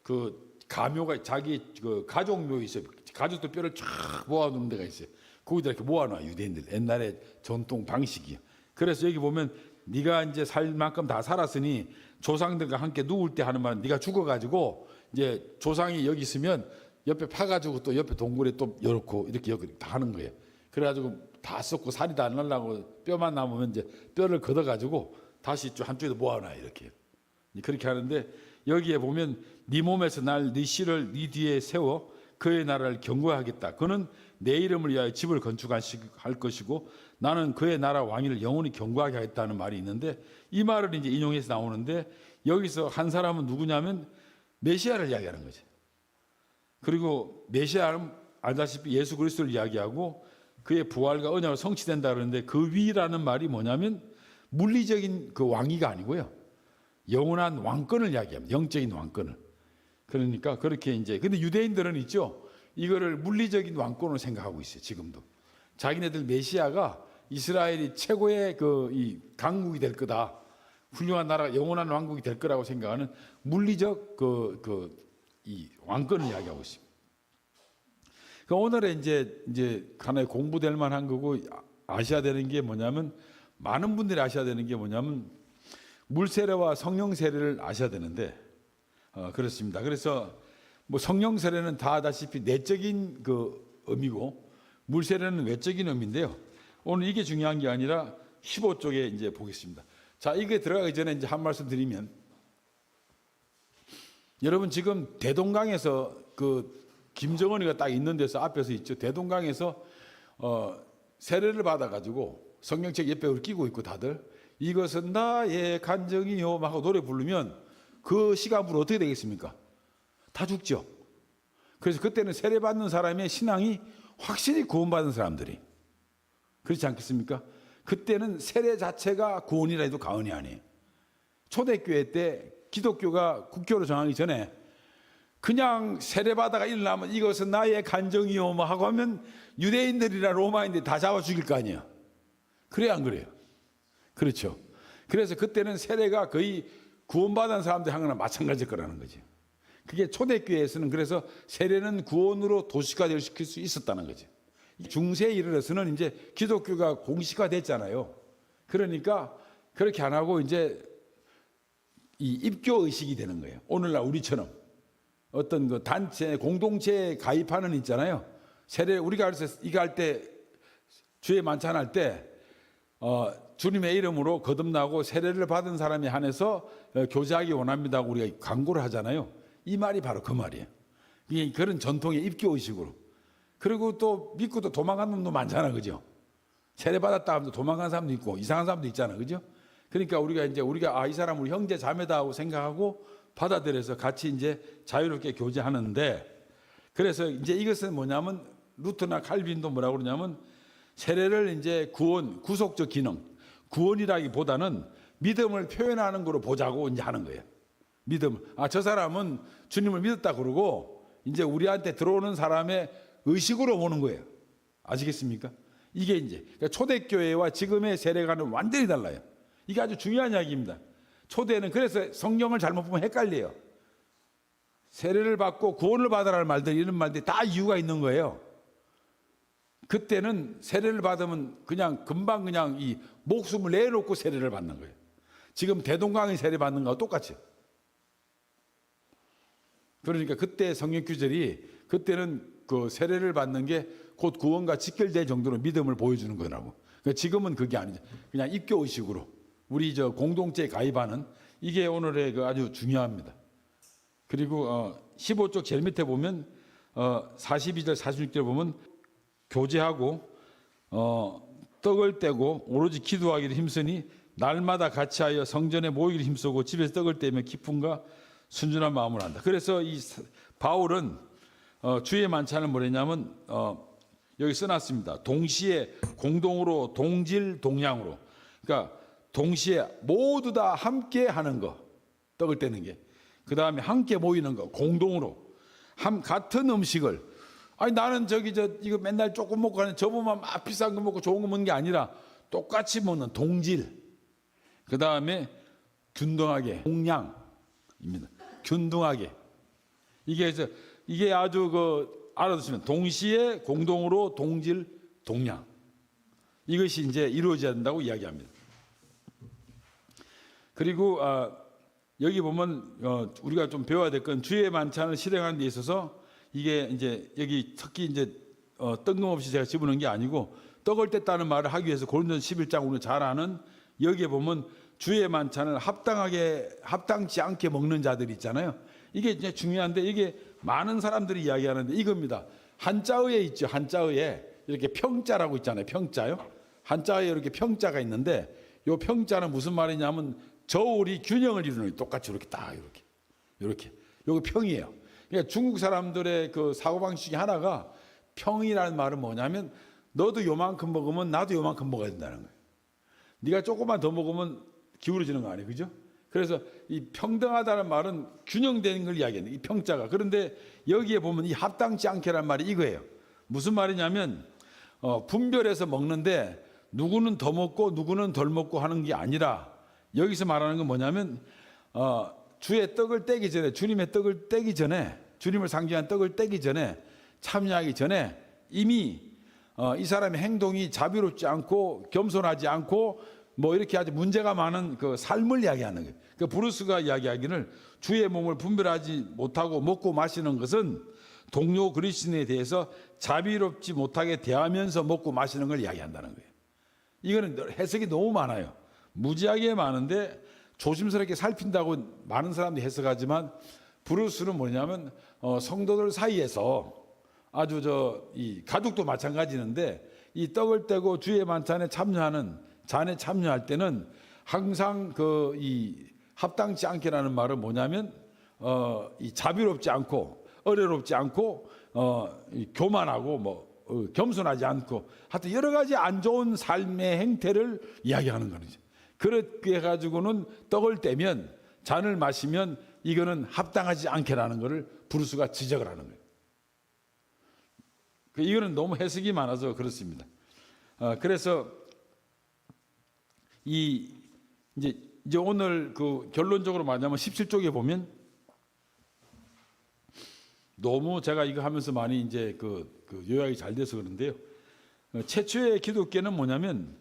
그 가묘가 자기 그 가족묘 있어요. 가족들 뼈를 쫙 모아놓는 데가 있어요. 거기다 이렇게 모아놔 유대인들 옛날에 전통 방식이요. 그래서 여기 보면 네가 이제 살 만큼 다 살았으니 조상들과 함께 누울 때 하는 말은 네가 죽어가지고 이제 조상이 여기 있으면 옆에 파가지고 또 옆에 동굴에 또 열고 이렇게 다 하는 거예요. 그래가지고 다 썩고 살이 다 안 날라고 뼈만 남으면 이제 뼈를 걷어가지고 다시 한쪽에 모아놔 이렇게. 그렇게 하는데 여기에 보면 네 몸에서 네 씨를 네 뒤에 세워 그의 나라를 경고하겠다. 그는 내 이름을 위하여 집을 건축할 것이고 나는 그의 나라 왕위를 영원히 경고하게 하겠다는 말이 있는데 이 말을 이제 인용해서 나오는데 여기서 한 사람은 누구냐면 메시아를 이야기하는 거죠. 그리고 메시아는 알다시피 예수 그리스도를 이야기하고 그의 부활과 언약으로 성취된다 그러는데 그 위라는 말이 뭐냐면 물리적인 그 왕위가 아니고요. 영원한 왕권을 이야기합니다. 영적인 왕권을. 그러니까 그렇게 이제 근데 유대인들은 있죠. 이거를 물리적인 왕권으로 생각하고 있어요. 지금도. 자기네들 메시아가 이스라엘이 최고의 이 강국이 될 거다. 훌륭한 나라, 영원한 왕국이 될 거라고 생각하는 물리적 이 왕권을 이야기하고 있습니다. 그 오늘의 이제 하나의 공부될 만한 거고 아셔야 되는 게 뭐냐면 많은 분들이 아셔야 되는 게 뭐냐면 물 세례와 성령 세례를 아셔야 되는데 그렇습니다. 그래서 뭐 성령 세례는 다 아다시피 내적인 의미고 물 세례는 외적인 의미인데요. 오늘 이게 중요한 게 아니라 15쪽에 이제 보겠습니다. 자, 이게 들어가기 전에 이제 한 말씀 드리면 여러분 지금 대동강에서 김정은이가 딱 있는 데서 앞에서 있죠. 대동강에서 세례를 받아가지고 성령책 옆에 끼고 있고 다들 이것은 나의 간증이요 하고 노래 부르면 그 시간부로 어떻게 되겠습니까? 다 죽죠. 그래서 그때는 세례 받는 사람의 신앙이 확실히 구원받은 사람들이 그렇지 않겠습니까? 그때는 세례 자체가 구원이라 해도 과언이 아니에요. 초대교회 때 기독교가 국교로 정하기 전에 그냥 세례받아가 일어나면 이것은 나의 간증이요 하고 하면 유대인들이나 로마인들이 다 잡아 죽일 거 아니에요. 그래야 안 그래요? 그렇죠. 그래서 그때는 세례가 거의 구원받은 사람들 한 거나 마찬가지일 거라는 거죠. 그게 초대교회에서는 그래서 세례는 구원으로 도식화될 시킬 수 있었다는 거죠. 중세에 이르러서는 이제 기독교가 공식화됐잖아요. 그러니까 그렇게 안 하고 이제 이 입교 의식이 되는 거예요. 오늘날 우리처럼 어떤 단체, 공동체에 가입하는 있잖아요. 세례 우리가 이거 할 때 주의 만찬할 때 주님의 이름으로 거듭나고 세례를 받은 사람에 한해서 교제하기 원합니다 하고 우리가 광고를 하잖아요. 이 말이 바로 그 말이에요. 그런 전통의 입교 의식으로. 그리고 또 믿고 또 도망간 놈도 많잖아, 그죠? 세례 받았다 하면 도망간 사람도 있고 이상한 사람도 있잖아, 그죠? 그러니까 우리가 이 사람 우리 형제 자매다 하고 생각하고 받아들여서 같이 이제 자유롭게 교제하는데 그래서 이제 이것은 뭐냐면 루터나 칼빈도 뭐라고 그러냐면 세례를 이제 구속적 기능, 구원이라기보다는 믿음을 표현하는 거로 보자고 이제 하는 거예요. 믿음. 저 사람은 주님을 믿었다 그러고 이제 우리한테 들어오는 사람의 의식으로 보는 거예요. 아시겠습니까? 이게 이제 그러니까 초대교회와 지금의 세례가는 완전히 달라요. 이게 아주 중요한 이야기입니다. 초대는 그래서 성경을 잘못 보면 헷갈려요. 세례를 받고 구원을 받으라는 말들 이런 말들이 다 이유가 있는 거예요. 그때는 세례를 받으면 금방 이 목숨을 내놓고 세례를 받는 거예요. 지금 대동강의 세례 받는 거와 똑같이. 그러니까 그때 성령 규절이 그때는 세례를 받는 게 곧 구원과 직결될 정도로 믿음을 보여주는 거라고. 그러니까 지금은 그게 아니죠. 그냥 입교 의식으로 우리 공동체에 가입하는 이게 오늘의 아주 중요합니다. 그리고 15쪽 제일 밑에 보면 42절 46절 보면 교제하고 떡을 떼고 오로지 기도하기를 힘쓰니 날마다 같이하여 성전에 모이기를 힘쓰고 집에서 떡을 떼며 기쁨과 순전한 마음을 한다. 그래서 이 바울은 주의 만찬을 뭐랬냐면 여기 써놨습니다. 동시에 공동으로 동질 동량으로 그러니까 동시에 모두 다 함께 하는 거 떡을 떼는 게 그 다음에 함께 모이는 거 공동으로 같은 음식을 나는 이거 맨날 조금 먹고 하는 저분만 막 비싼 거 먹고 좋은 거 먹는 게 아니라 똑같이 먹는 동질 그 다음에 균등하게 동량입니다. 균등하게 이게 아주 알아두시면 동시에 공동으로 동질 동량 이것이 이제 이루어져야 된다고 이야기합니다. 그리고 여기 보면 우리가 좀 배워야 될 건 주의 만찬을 실행하는 데 있어서 이게 이제 여기 특히 이제 뜬금없이 제가 집어넣은 게 아니고 떡을 뗐다는 말을 하기 위해서 고린도전서 11장 우리가 잘 아는 여기에 보면 주의 만찬을 합당치 않게 먹는 자들이 있잖아요. 이게 이제 중요한데 이게 많은 사람들이 이야기하는데 이겁니다. 한자어에 있죠. 한자어에 이렇게 평자라고 있잖아요. 평자요. 한자어에 이렇게 평자가 있는데 이 평자는 무슨 말이냐면 저울이 균형을 이루는 똑같이 이렇게 딱 이렇게 요거 평이에요. 그러니까 중국 사람들의 사고방식 중에 하나가 평이라는 말은 뭐냐면 너도 요만큼 먹으면 나도 요만큼 먹어야 된다는 거예요. 네가 조금만 더 먹으면 기울어지는 거 아니에요. 그죠? 그래서 이 평등하다는 말은 균형되는 걸 이야기하는 이 평자가. 그런데 여기에 보면 이 합당치 않게란 말이 이거예요. 무슨 말이냐면 분별해서 먹는데 누구는 더 먹고 누구는 덜 먹고 하는 게 아니라 여기서 말하는 건 뭐냐면 주의 떡을 떼기 전에, 주님의 떡을 떼기 전에, 주님을 상징한 떡을 떼기 전에, 참여하기 전에 이미 이 사람의 행동이 자비롭지 않고 겸손하지 않고 뭐 이렇게 아주 문제가 많은 그 삶을 이야기하는 거예요. 그 브루스가 이야기하기를 주의 몸을 분별하지 못하고 먹고 마시는 것은 동료 그리스도인에 대해서 자비롭지 못하게 대하면서 먹고 마시는 걸 이야기한다는 거예요. 이거는 해석이 너무 많아요. 무지하게 많은데 조심스럽게 살핀다고 많은 사람들이 해석하지만 브루스는 뭐냐면 성도들 사이에서 아주 이 가족도 마찬가지인데 이 떡을 떼고 주의 만찬에 참여하는 잔에 참여할 때는 항상 이 합당치 않게라는 말은 뭐냐면 이 자비롭지 않고 어려롭지 않고 교만하고 뭐 겸손하지 않고 하여튼 여러 가지 안 좋은 삶의 행태를 이야기하는 거죠. 그렇게 해가지고는 떡을 떼면 잔을 마시면 이거는 합당하지 않게라는 것을 브루스가 지적을 하는 거예요. 이거는 너무 해석이 많아서 그렇습니다. 그래서 이제 오늘 그 결론적으로 말하자면 17쪽에 보면 너무 제가 이거 하면서 많이 이제 그 요약이 잘 돼서 그런데요. 최초의 기독교는 뭐냐면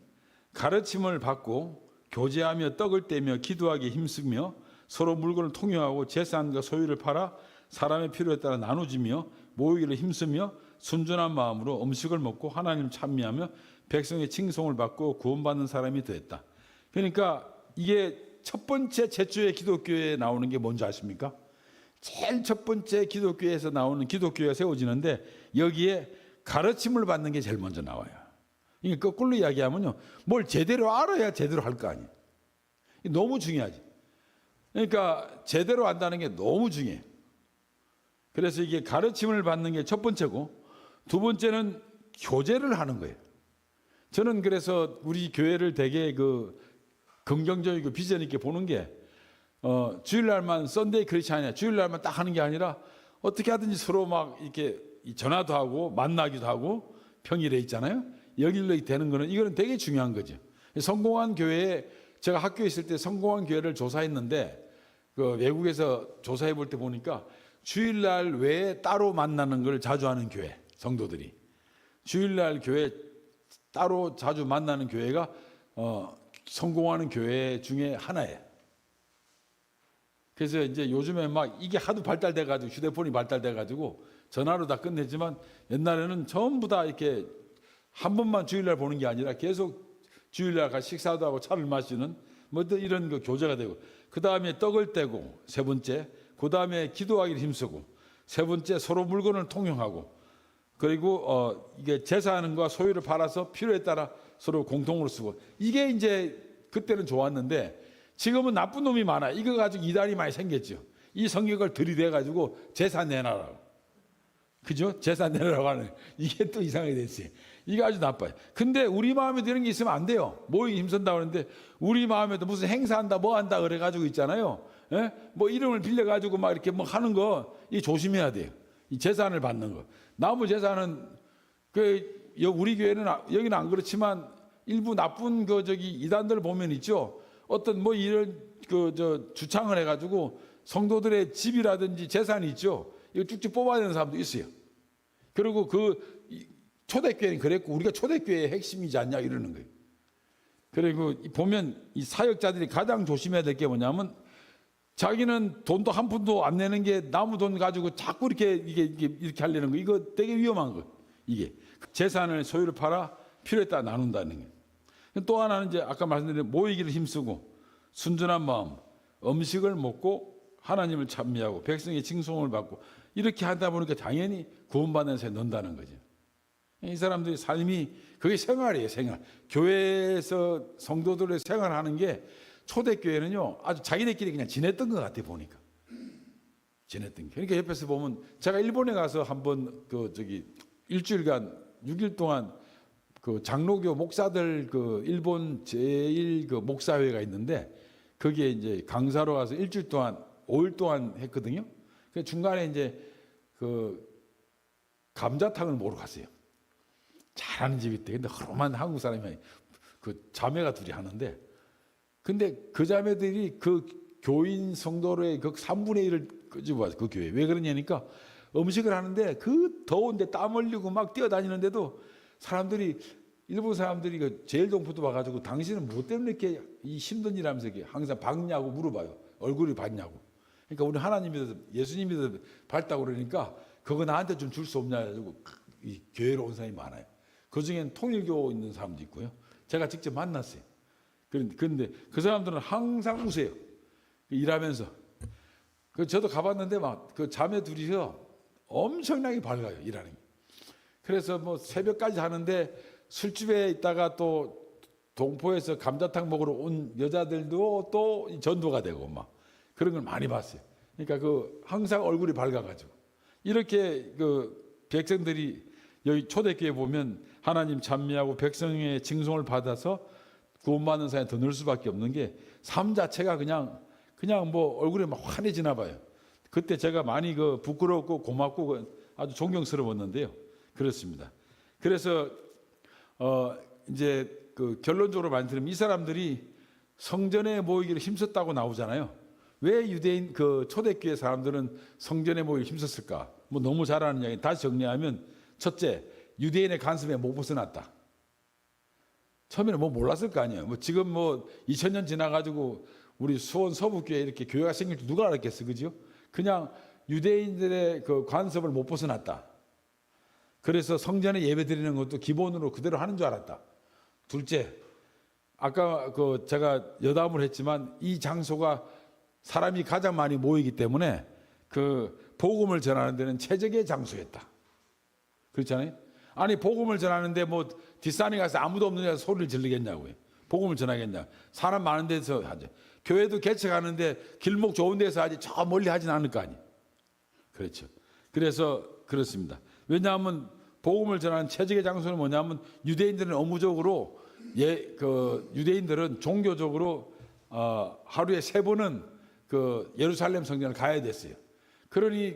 가르침을 받고 교제하며 떡을 떼며 기도하기 힘쓰며 서로 물건을 통용하고 재산과 소유를 팔아 사람의 필요에 따라 나누지며 모이기를 힘쓰며 순전한 마음으로 음식을 먹고 하나님 찬미하며 백성의 칭송을 받고 구원받는 사람이 되었다. 그러니까 이게 첫 번째 최초의 기독교에 나오는 게 뭔지 아십니까? 제일 첫 번째 기독교에서 나오는 기독교가 세워지는데 여기에 가르침을 받는 게 제일 먼저 나와요. 이게 거꾸로 이야기하면요, 뭘 제대로 알아야 제대로 할 거 아니에요. 너무 중요하지. 그러니까 제대로 안다는 게 너무 중요해요. 그래서 이게 가르침을 받는 게 첫 번째고, 두 번째는 교제를 하는 거예요. 저는 그래서 우리 교회를 되게 긍정적이고 비전 있게 보는 게 주일날만 썬데이 크리스찬이야. 주일날만 딱 하는 게 아니라 어떻게 하든지 서로 막 이렇게 전화도 하고 만나기도 하고 평일에 있잖아요. 여길로 되는 거는 이거는 되게 중요한 거죠. 성공한 교회에 제가 학교에 있을 때 성공한 교회를 조사했는데 외국에서 조사해 볼 때 보니까 주일날 외에 따로 만나는 걸 자주 하는 교회 성도들이 주일날 교회 따로 자주 만나는 교회가 성공하는 교회 중에 하나예요. 그래서 이제 요즘에 막 이게 하도 발달돼가지고 휴대폰이 발달돼가지고 전화로 다 끝냈지만 옛날에는 전부 다 이렇게 한 번만 주일날 보는 게 아니라 계속 주일날 같이 식사도 하고 차를 마시는 뭐 이런 교제가 되고 그 다음에 떡을 떼고 세 번째 그 다음에 기도하기를 힘쓰고 세 번째 서로 물건을 통용하고 그리고 이게 재산과 소유를 팔아서 필요에 따라 서로 공통으로 쓰고 이게 이제 그때는 좋았는데 지금은 나쁜 놈이 많아. 이거 가지고 이단이 많이 생겼죠. 이 성격을 들이대 가지고 재산 내놔라고. 그죠? 재산 내놔라고 하는 이게 또 이상하게 됐어요. 이게 아주 나빠요. 근데 우리 마음에 드는 게 있으면 안 돼요. 모이기 힘쓴다고 하는데 우리 마음에도 무슨 행사한다 뭐 한다 그래 가지고 있잖아요. 예? 뭐 이름을 빌려 가지고 막 이렇게 뭐 하는 거 이 조심해야 돼요. 이 재산을 받는 거. 나무 재산은 우리 교회는 여기는 안 그렇지만 일부 나쁜 이단들 보면 있죠. 어떤 뭐 이런 주창을 해가지고 성도들의 집이라든지 재산이 있죠. 이거 쭉쭉 뽑아야 되는 사람도 있어요. 그리고 초대교회는 그랬고 우리가 초대교회의 핵심이지 않냐 이러는 거예요. 그리고 보면 이 사역자들이 가장 조심해야 될 게 뭐냐면 자기는 돈도 한 푼도 안 내는 게 남의 돈 가지고 자꾸 이렇게 하려는 거 이거 되게 위험한 거. 이게 재산을 소유를 팔아 필요에 따라 나눈다는 거예요. 또 하나는 이제 아까 말씀드린 모이기를 힘쓰고 순전한 마음, 음식을 먹고 하나님을 찬미하고 백성의 칭송을 받고 이렇게 하다 보니까 당연히 구원받는 새 넣는다는 거죠. 이 사람들의 삶이 그게 생활이에요, 생활. 교회에서 성도들의 생활하는 게 초대교회는요 아주 자기네끼리 그냥 지냈던 것 같아 보니까. 지냈던 게. 그러니까 옆에서 보면 제가 일본에 가서 한번 일주일간 6일 동안 장로교 목사들 일본 제1 목사회가 있는데 거기에 이제 강사로 가서 일주일 동안 5일 동안 했거든요. 그 중간에 이제 그 감자탕을 먹으러 갔어요. 잘하는 집이 있대. 근데 허름한 한국 사람이 그 자매가 둘이 하는데, 근데 그 자매들이 그 교인 성도의 그 3분의 1을 끄집어 왔어요. 그 교회. 왜 그러냐니까 음식을 하는데 그 더운데 땀 흘리고 막 뛰어다니는데도 사람들이, 일본 사람들이 그 제일동포도 와가지고 당신은 뭐 때문에 이렇게 이 힘든 일 하면서 이렇게 항상 밝냐고 물어봐요. 얼굴이 밝냐고. 그러니까 우리 하나님 믿어서, 예수님 믿어서 밝다고 그러니까 그거 나한테 좀 줄 수 없냐 해가지고 이 교회로 온 사람이 많아요. 그 중엔 통일교 있는 사람도 있고요. 제가 직접 만났어요. 그런데 그 사람들은 항상 우세요. 일하면서. 저도 가봤는데 막 그 자매 둘이서 엄청나게 밝아요, 일하는 게. 그래서 뭐 새벽까지 하는데 술집에 있다가 또 동포에서 감자탕 먹으러 온 여자들도 또 전도가 되고 막 그런 걸 많이 봤어요. 그러니까 그 항상 얼굴이 밝아가지고 이렇게 그 백성들이 여기 초대교회 보면 하나님 찬미하고 백성의 징송을 받아서 구원받는 사람이 더 늘 수밖에 없는 게 삶 자체가 그냥 뭐 얼굴이 막 환해지나 봐요. 그때 제가 많이 그 부끄럽고 고맙고 아주 존경스러웠는데요. 그렇습니다. 그래서 이제 그 결론적으로 말씀드리면 이 사람들이 성전에 모이기를 힘썼다고 나오잖아요. 왜 유대인 그 초대교회 사람들은 성전에 모이기 힘썼을까? 뭐 너무 잘 아는 이야기. 다시 정리하면 첫째, 유대인의 간섭에 못 벗어났다. 처음에는 뭐 몰랐을 거 아니에요. 뭐 지금 뭐 2000년 지나가지고 우리 수원 서북교회에 이렇게 교회가 생길 줄 누가 알았겠어, 그죠? 그냥 유대인들의 그 간섭을 못 벗어났다. 그래서 성전에 예배 드리는 것도 기본으로 그대로 하는 줄 알았다. 둘째, 아까 그 제가 여담을 했지만 이 장소가 사람이 가장 많이 모이기 때문에 그 복음을 전하는 데는 최적의 장소였다. 그렇잖아요? 아니 복음을 전하는데 뭐 뒷산에 가서 아무도 없는 데서 소리를 지르겠냐고요. 복음을 전하겠냐. 사람 많은 데서 하죠. 교회도 개척하는데 길목 좋은 데서 하지 저 멀리 하진 않을 거 아니에요. 그렇죠. 그래서 그렇습니다. 왜냐하면 복음을 전하는 최적의 장소는 뭐냐면 유대인들은 업무적으로 그 유대인들은 종교적으로 하루에 3번은 그 예루살렘 성전을 가야 됐어요. 그러니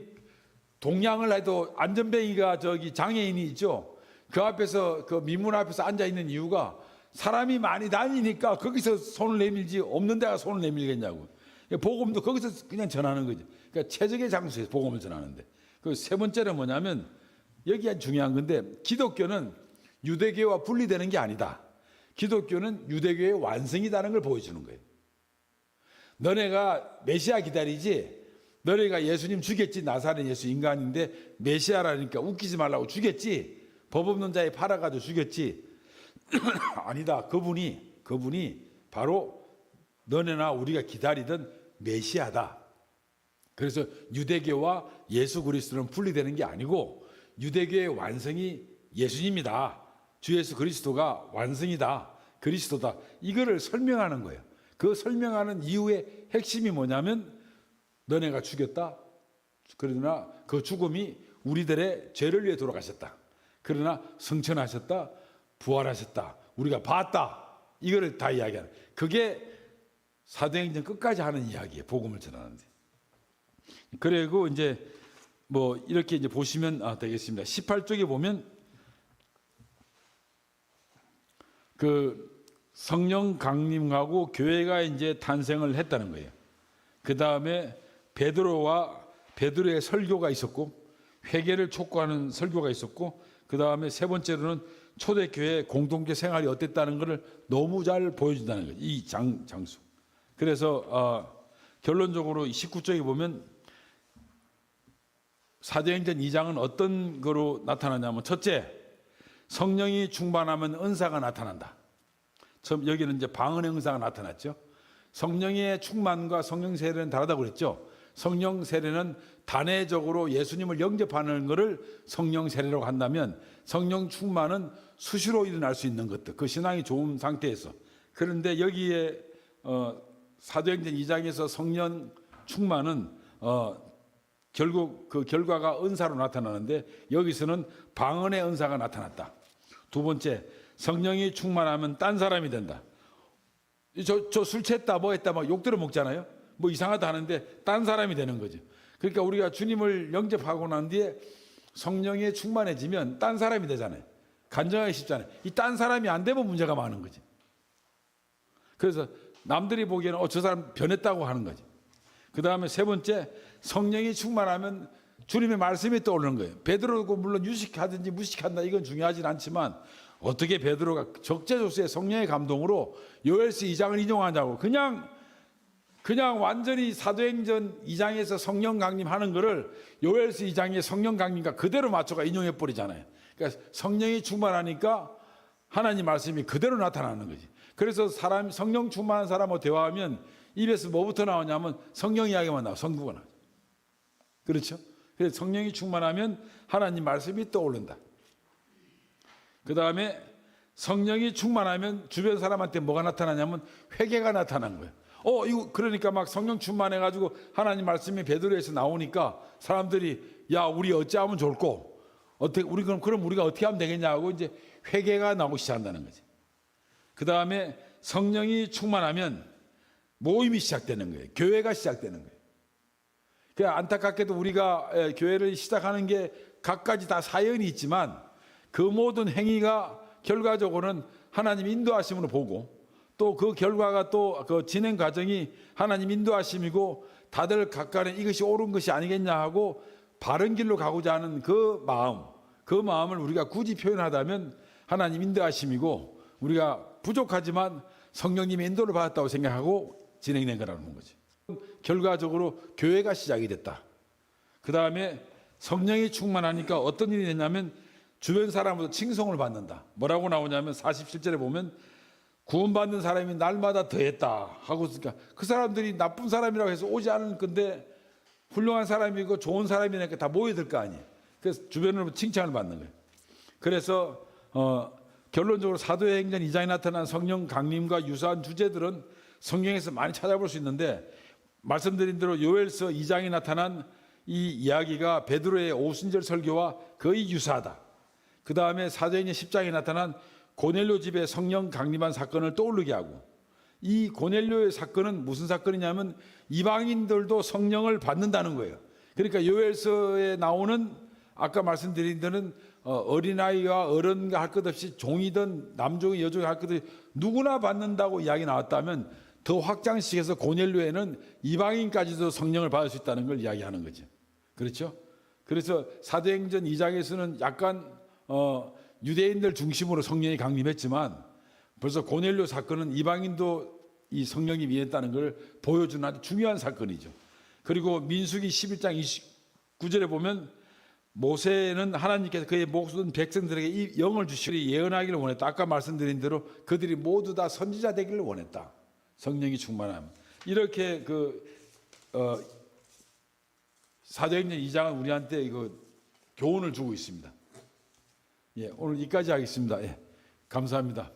동양을 해도 안전뱅이가 저기 장애인이 있죠. 그 앞에서 그 미문 앞에서 앉아 있는 이유가 사람이 많이 다니니까 거기서 손을 내밀지 없는 데가 손을 내밀겠냐고. 복음도 거기서 그냥 전하는 거죠. 그러니까 최적의 장소에서 복음을 전하는데. 그 세 번째는 뭐냐면 여기가 중요한 건데 기독교는 유대교와 분리되는 게 아니다. 기독교는 유대교의 완성이라는 걸 보여주는 거예요. 너네가 메시아 기다리지. 너네가 예수님 죽였지. 나사렛 예수 인간인데 메시아라니까 웃기지 말라고 죽였지. 법 없는 자에 팔아가지고 죽였지. 아니다. 그분이 바로 너네나 우리가 기다리던 메시아다. 그래서 유대교와 예수 그리스도는 분리되는 게 아니고 유대교의 완성이 예수님이다. 주 예수 그리스도가 완성이다. 그리스도다. 이거를 설명하는 거예요. 그 설명하는 이유의 핵심이 뭐냐면 너네가 죽였다. 그러나 그 죽음이 우리들의 죄를 위해 돌아가셨다. 그러나 성천하셨다. 부활하셨다. 우리가 봤다. 이거를 다 이야기하는. 그게 사도행전 끝까지 하는 이야기예요. 복음을 전하는데. 그리고 이제 뭐 이렇게 이제 보시면 되겠습니다. 18쪽에 보면 그 성령 강림하고 교회가 이제 탄생을 했다는 거예요. 그 다음에 베드로의 설교가 있었고 회개를 촉구하는 설교가 있었고 그 다음에 세 번째로는 초대교회 공동체 생활이 어땠다는 것을 너무 잘 보여준다는 거예요. 이 장수. 그래서 결론적으로 19쪽에 보면 사도행전 2장은 어떤 거로 나타나냐면 첫째, 성령이 충만하면 은사가 나타난다. 여기는 이제 방언의 은사가 나타났죠. 성령의 충만과 성령 세례는 다르다고 그랬죠. 성령 세례는 단회적으로 예수님을 영접하는 것을 성령 세례라고 한다면 성령 충만은 수시로 일어날 수 있는 것들, 그 신앙이 좋은 상태에서. 그런데 여기에 사도행전 2장에서 성령 충만은 결국 그 결과가 은사로 나타나는데 여기서는 방언의 은사가 나타났다. 두 번째, 성령이 충만하면 딴 사람이 된다. 저 술 취했다 뭐 했다 막 욕 들어 먹잖아요. 뭐 이상하다 하는데 딴 사람이 되는 거죠. 그러니까 우리가 주님을 영접하고 난 뒤에 성령에 충만해지면 딴 사람이 되잖아요. 간증하기 쉽잖아요. 이 딴 사람이 안 되면 문제가 많은 거지. 그래서 남들이 보기에는 저 사람 변했다고 하는 거지. 그 다음에 세 번째, 성령이 충만하면 주님의 말씀이 떠오르는 거예요. 베드로도 물론 유식하든지 무식한다 이건 중요하진 않지만 어떻게 베드로가 적재적소에 성령의 감동으로 요엘서 2장을 인용하냐고 그냥 완전히 사도행전 2장에서 성령 강림하는 거를 요엘서 2장의 성령 강림과 그대로 맞춰가 인용해 버리잖아요. 그러니까 성령이 충만하니까 하나님 말씀이 그대로 나타나는 거지. 그래서 성령 충만한 사람하고 대화하면 입에서 뭐부터 나오냐면 성령 이야기만 나와. 성부가 나와. 그렇죠? 그래서 성령이 충만하면 하나님 말씀이 떠오른다. 그 다음에 성령이 충만하면 주변 사람한테 뭐가 나타나냐면 회개가 나타난 거예요. 이거 그러니까 막 성령 충만해가지고 하나님 말씀이 베드로에서 나오니까 사람들이 야 우리 어찌하면 좋을꼬? 그럼 우리가 어떻게 하면 되겠냐고 이제 회개가 나오기 시작한다는 거지. 그 다음에 성령이 충만하면 모임이 시작되는 거예요. 교회가 시작되는 거예요. 그러니까 안타깝게도 우리가 교회를 시작하는 게 각가지 다 사연이 있지만 그 모든 행위가 결과적으로는 하나님 인도하심으로 보고 또 그 결과가 또 그 진행 과정이 하나님 인도하심이고 다들 각각의 이것이 옳은 것이 아니겠냐 하고 바른 길로 가고자 하는 그 마음을 우리가 굳이 표현하자면 하나님 인도하심이고 우리가 부족하지만 성령님의 인도를 받았다고 생각하고 진행된 거라는 거죠. 결과적으로 교회가 시작이 됐다. 그 다음에 성령이 충만하니까 어떤 일이 됐냐면 주변 사람으로부터 칭송을 받는다. 뭐라고 나오냐면 47절에 보면 구원받는 사람이 날마다 더했다 하고 있으니까 그 사람들이 나쁜 사람이라고 해서 오지 않을 건데 훌륭한 사람이고 좋은 사람이니까 다 모여들 거 아니에요. 그래서 주변으로부터 칭찬을 받는 거예요. 그래서 결론적으로 사도행전 2장에 나타난 성령 강림과 유사한 주제들은 성경에서 많이 찾아볼 수 있는데 말씀드린 대로 요엘서 2장에 나타난 이 이야기가 베드로의 오순절 설교와 거의 유사하다. 그 다음에 사도행전 10장에 나타난 고넬료 집에 성령 강림한 사건을 떠오르게 하고 이 고넬료의 사건은 무슨 사건이냐면 이방인들도 성령을 받는다는 거예요. 그러니까 요엘서에 나오는 아까 말씀드린 데는 어린아이와 어른과 할 것 없이 종이든 남종이 여종이 할 것 없이 누구나 받는다고 이야기 나왔다면 더 확장시켜서 고넬료에는 이방인까지도 성령을 받을 수 있다는 걸 이야기하는 거죠. 그렇죠? 그래서 사도행전 2장에서는 약간 유대인들 중심으로 성령이 강림했지만 벌써 고넬료 사건은 이방인도 이 성령이 임했다는 걸 보여주는 아주 중요한 사건이죠. 그리고 민수기 11장 29절에 보면 모세는 하나님께서 그의 모든 백성들에게 이 영을 주시리 예언하기를 원했다. 아까 말씀드린 대로 그들이 모두 다 선지자 되기를 원했다. 성령이 충만함. 이렇게 사도행전 2장은 우리한테 교훈을 주고 있습니다. 오늘 여기까지 하겠습니다. 감사합니다.